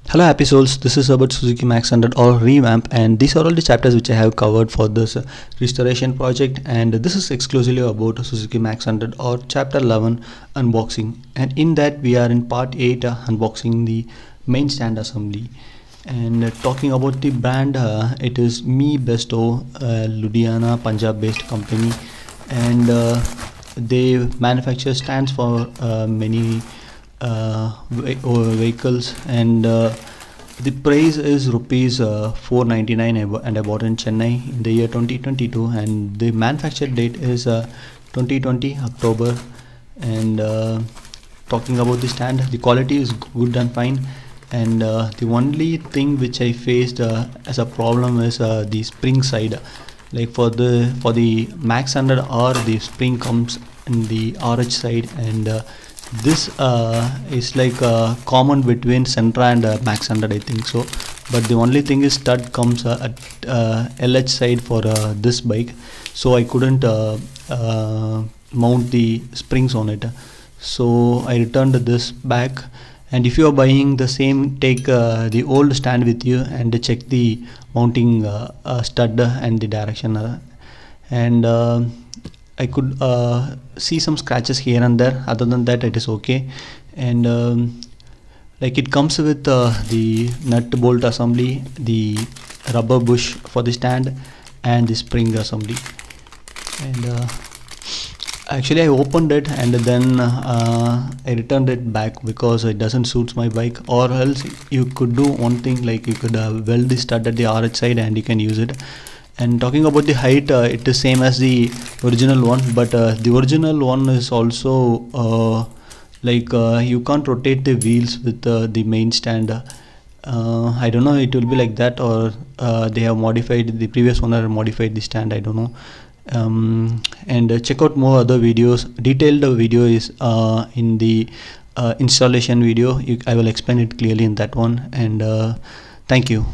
Hello happy souls, this is about Suzuki Max 100 or revamp, and these are all the chapters which I have covered for this restoration project, and this is exclusively about Suzuki Max 100 or chapter 11 unboxing, and in that we are in part 8 unboxing the main stand assembly. And talking about the brand, it is Me Besto, Ludhiana Punjab based company, and they manufacture stands for many vehicles, and the price is rupees 499, and I bought in Chennai in the year 2022, and the manufacture date is 2020 October. And talking about the stand, the quality is good and fine, and the only thing which I faced as a problem is the spring side. Like for the Max 100R, the spring comes in the RH side, and this is like common between Sentra and Max 100, I think so. But the only thing is stud comes at LH side for this bike, so I couldn't mount the springs on it, so I returned this back. And if you are buying the same, take the old stand with you and check the mounting stud and the direction, and I could see some scratches here and there. Other than that, it is okay. And like it comes with the nut bolt assembly, the rubber bush for the stand, and the spring assembly. And actually I opened it, and then I returned it back because it doesn't suit my bike. Or else you could do one thing, like you could weld the stud at the RH side and you can use it. And talking about the height, it is same as the original one, but the original one is also like you can't rotate the wheels with the main stand. I don't know, it will be like that, or they have modified the previous owner, modified the stand, I don't know. And check out more other videos. Detailed video is in the installation video. I will explain it clearly in that one. And thank you.